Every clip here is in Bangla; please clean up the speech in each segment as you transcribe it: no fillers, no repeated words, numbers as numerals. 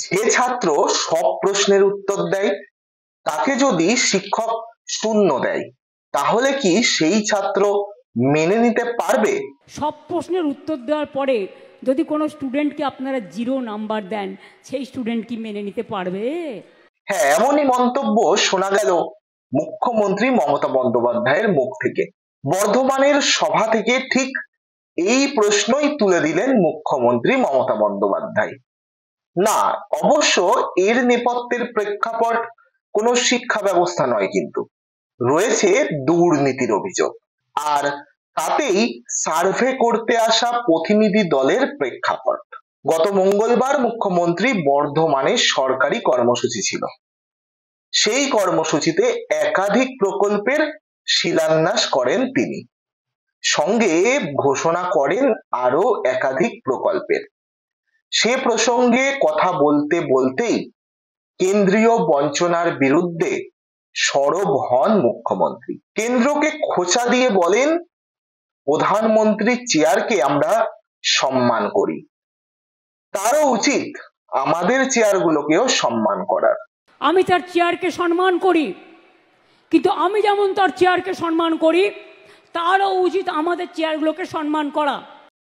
যে ছাত্র সব প্রশ্নের উত্তর দেয় তাকে যদি শিক্ষক শূন্য দেয় তাহলে কি সেই ছাত্র মেনে নিতে পারবে? সব প্রশ্নের উত্তর দেওয়ার পরে যদি কোনো স্টুডেন্টকে আপনারা 0 নাম্বার দেন, সেই স্টুডেন্ট কি মেনে নিতে পারবে? হ্যাঁ, এমনই মন্তব্য শোনা গেল মুখ্যমন্ত্রী মমতা বন্দ্যোপাধ্যায়ের মুখ থেকে। বর্ধমানের সভা থেকে ঠিক এই প্রশ্নই তুলে দিলেন মুখ্যমন্ত্রী মমতা বন্দ্যোপাধ্যায়। না, অবশ্য এর নেপথ্যের প্রেক্ষাপট কোনো শিক্ষা ব্যবস্থা নয়, কিন্তু রয়েছে দুর্নীতির অভিযোগ, আর তাতেই সার্ভে করতে আসা প্রতিনিধি দলের প্রেক্ষাপট। গত মঙ্গলবার মুখ্যমন্ত্রী বর্ধমানে সরকারি কর্মসূচি ছিল। সেই কর্মসূচিতে একাধিক প্রকল্পের শিলান্যাস করেন তিনি, সঙ্গে ঘোষণা করেন আরো একাধিক প্রকল্পের। সে প্রসঙ্গে কথা বলতে বলতেই কেন্দ্রীয় বঞ্চনার বিরুদ্ধে সরব হন মুখ্যমন্ত্রী। কেন্দ্রকে খোঁচা দিয়ে বলেন, প্রধানমন্ত্রীর চেয়ারকে আমরা সম্মান করি, তারও উচিত আমাদের চেয়ারগুলোকেও সম্মান করার। আমি তার চেয়ারকে সম্মান করি, কিন্তু আমি যেমন তার চেয়ারকে সম্মান করি, তারও উচিত আমাদের চেয়ারগুলোকে সম্মান করা।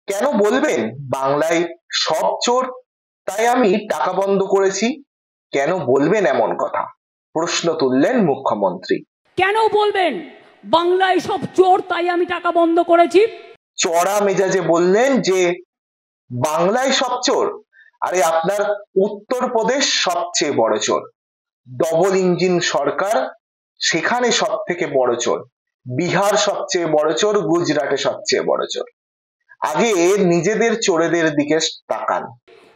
কেন বলবেন বাংলায় সব চোর তাই আমি টাকা বন্ধ করেছি? কেন বলবেন এমন কথা? প্রশ্ন তুললেন মুখ্যমন্ত্রী। কেন বলবেন বাংলায় সব চোর তাই আমি টাকা বন্ধ করেছি? চড়া মেজাজে বললেন যে বাংলায় সব চোর, আরে আপনার উত্তরপ্রদেশ সবচেয়ে বড় চোর, ডবল ইঞ্জিন সরকার, সেখানে সব থেকে বড় চোর, বিহার সবচেয়ে বড় চোর, গুজরাটে সবচেয়ে বড় চোর। আগে নিজেদের চোরেদের দিকে তাকান।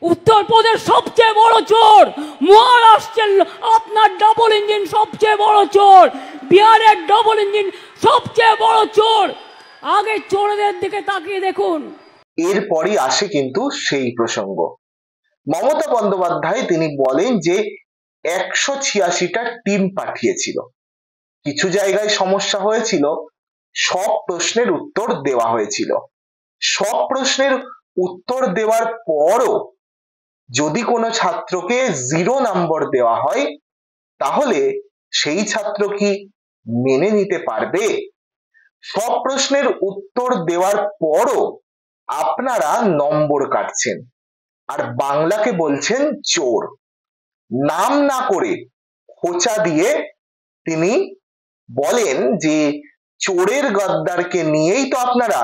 উত্তরপ্রদেশ সবচেয়ে বড় চোর, মহারাষ্ট্রের আপনার ডবল ইঞ্জিন সবচেয়ে বড় চোর, বিহারের ডবল ইঞ্জিন সবচেয়ে বড় চোর। আগে চোরদের দিকে তাকিয়ে দেখুন। এরপরই আসে কিন্তু সেই প্রসঙ্গ। মমতা বন্দ্যোপাধ্যায় তিনি বলেন যে 186টা টিম পাঠিয়েছিল, কিছু জায়গায় সমস্যা হয়েছিল, সব প্রশ্নের উত্তর দেওয়া হয়েছিল। সব প্রশ্নের উত্তর দেওয়ার পরও যদি কোনো ছাত্রকে 0 নম্বর দেওয়া হয় তাহলে সেই ছাত্র কি মেনে নিতে পারবে? সব প্রশ্নের উত্তর দেওয়ার পরও আপনারা নম্বর কাটছেন আর বাংলাকে বলছেন চোর। নাম না করে খোঁচা দিয়ে তিনি বলেন যে চোরের গদ্দারকে নিয়েই তো আপনারা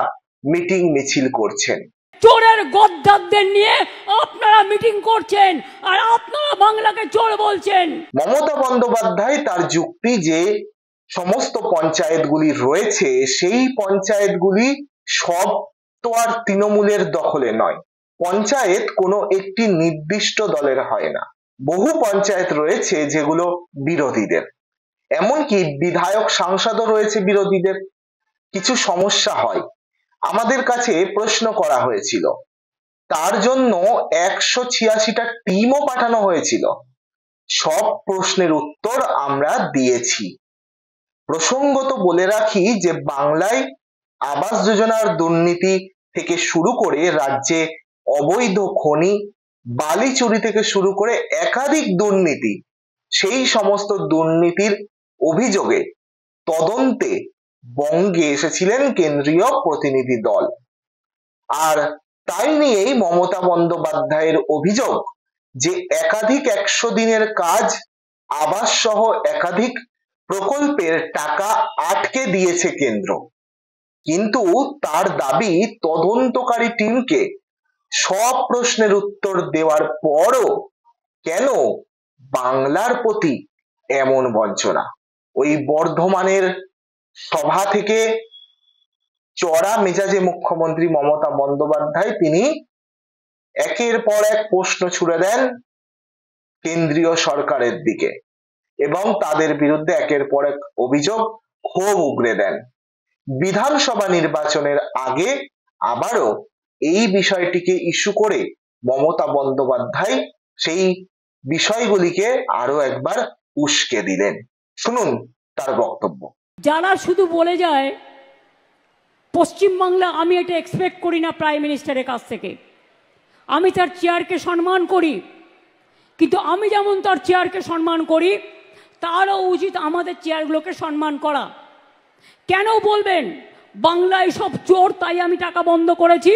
মিটিং মিছিল করছেন। চোরের গদ্দারদের নিয়ে আপনারা মিটিং করছেন আর আপনারা বাংলাকে চোর বলছেন। মমতা বন্দ্যোপাধ্যায় তার যুক্তি যে সমস্ত পঞ্চায়েতগুলি রয়েছে সেই পঞ্চায়েতগুলি সব তো আর তৃণমূলের দখলে নয়, পঞ্চায়েত কোনো একটি নির্দিষ্ট দলের হয় না, বহু পঞ্চায়েত রয়েছে যেগুলো বিরোধীদের, এমনকি বিধায়ক সাংসদও রয়েছে বিরোধীদের। কিছু সমস্যা হয়, আমাদের কাছে প্রশ্ন করা হয়েছিল, তার জন্য 186টা টিমও পাঠানো হয়েছিল, সব প্রশ্নের উত্তর আমরা দিয়েছি। প্রসঙ্গত বলে রাখি যে বাংলায় আবাস যোজনার দুর্নীতি থেকে শুরু করে রাজ্যে অবৈধ খনি, বালি চুরি থেকে শুরু করে একাধিক দুর্নীতি, সেই সমস্ত দুর্নীতির অভিযোগে তদন্তে বঙ্গে এসেছিলেন কেন্দ্রীয় প্রতিনিধি দল। আর তাই নিয়েই মমতা বন্দ্যোপাধ্যায়ের অভিযোগ যে একাধিক 100 দিনের কাজ, আবাস সহ একাধিক প্রকল্পের টাকা আটকে দিয়েছে কেন্দ্র, কিন্তু তার দাবি তদন্তকারী টিমকে সব প্রশ্নের উত্তর দেওয়ার পরও কেন বাংলার প্রতি এমন বঞ্চনা। ওই বর্ধমানের সভা থেকে চড়া মেজাজে মুখ্যমন্ত্রী মমতা বন্দ্যোপাধ্যায় তিনি একের পর এক প্রশ্ন ছুড়ে দেন কেন্দ্রীয় সরকারের দিকে এবং তাদের বিরুদ্ধে একের পর এক অভিযোগ, ক্ষোভ উগরে দেন। বিধানসভা নির্বাচনের আগে আবারও এই বিষয়টিকে ইস্যু করে মমতা বন্দ্যোপাধ্যায় সেই বিষয়গুলিকে আরো একবার উস্কে দিলেন। শুনুন তার বক্তব্য। যারা শুধু বলে যায় পশ্চিমবাংলা, আমি এটা এক্সপেক্ট করি না প্রাইম মিনিস্টারের কাছ থেকে, আমি তার চেয়ারকে সম্মান করি, কিন্তু আমি যেমন তার চেয়ারকে সম্মান করি, তারও উচিত আমাদের চেয়ারগুলোকে সম্মান করা। কেন বলবেন বাংলায় সব চোর তাই আমি টাকা বন্ধ করেছি?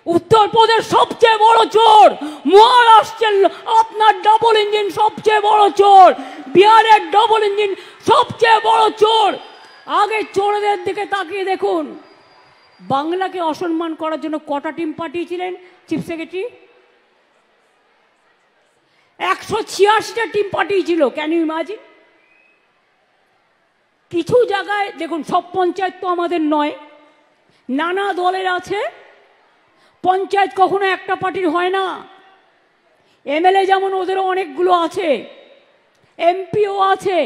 উত্তরপ্রদেশ সবচেয়ে বড় চোর, মহারাষ্ট্রের আপনার ডাবল ইঞ্জিন সবচেয়ে বড় চোর, বিহারের ডাবল ইঞ্জিন সবচেয়ে বড় চোর। আগে চোরদের দিকে তাকিয়ে দেখুন, বাংলাকে অসম্মান করার জন্য কটা টিম পাঠিয়েছিলেন চিফ সেক্রেটারি? 186টা টিম পাঠিয়েছিল। Can you imagine? কিছু জায়গায় দেখুন, সব পঞ্চায়েত তো আমাদের নয়, নানা দলের আছে। পঞ্চায়েত কখনো একটা পার্টির হয় না। এমএলএ যেমন ওদেরও অনেকগুলো আছে, এমপিও আছে।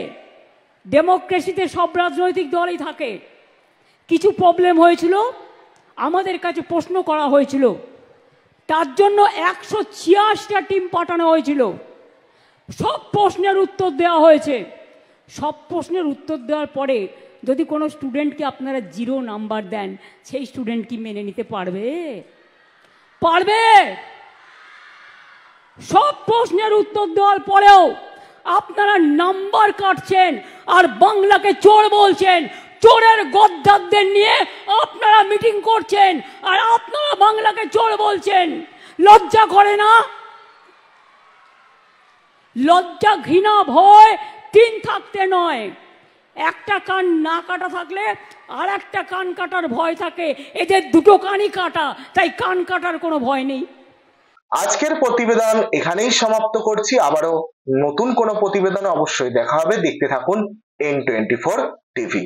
ডেমোক্রেসিতে সব রাজনৈতিক দলই থাকে। কিছু প্রবলেম হয়েছিল, আমাদের কাছে প্রশ্ন করা হয়েছিল, তার জন্য 186টা টিম পাঠানো হয়েছিল। সব প্রশ্নের উত্তর দেওয়া হয়েছে। সব প্রশ্নের উত্তর দেওয়ার পরে যদি কোনো স্টুডেন্টকে আপনারা 0 নাম্বার দেন, সেই স্টুডেন্ট কি মেনে নিতে পারবে? পারবে? সব প্রশ্নের উত্তর দেওয়ার পরেও আপনারা নাম্বার কাটছেন আর বাংলাকে চোর বলছেন। চোরের গদ্দারদের নিয়ে আপনারা মিটিং করছেন আর আপনারা বাংলাকে চোর বলছেন। লজ্জা করে না? লজ্জা, ঘৃণা, ভয় 3 থাকতে নয়, একটা কান না কাটা থাকলে আর একটা কান কাটার ভয় থাকে। এদের দুটো কানই কাটা, তাই কান কাটার কোনো ভয় নেই। আজকের প্রতিবেদন এখানেই সমাপ্ত করছি। আবারও নতুন কোনো প্রতিবেদনে অবশ্যই দেখা হবে। দেখতে থাকুন N24 টিভি।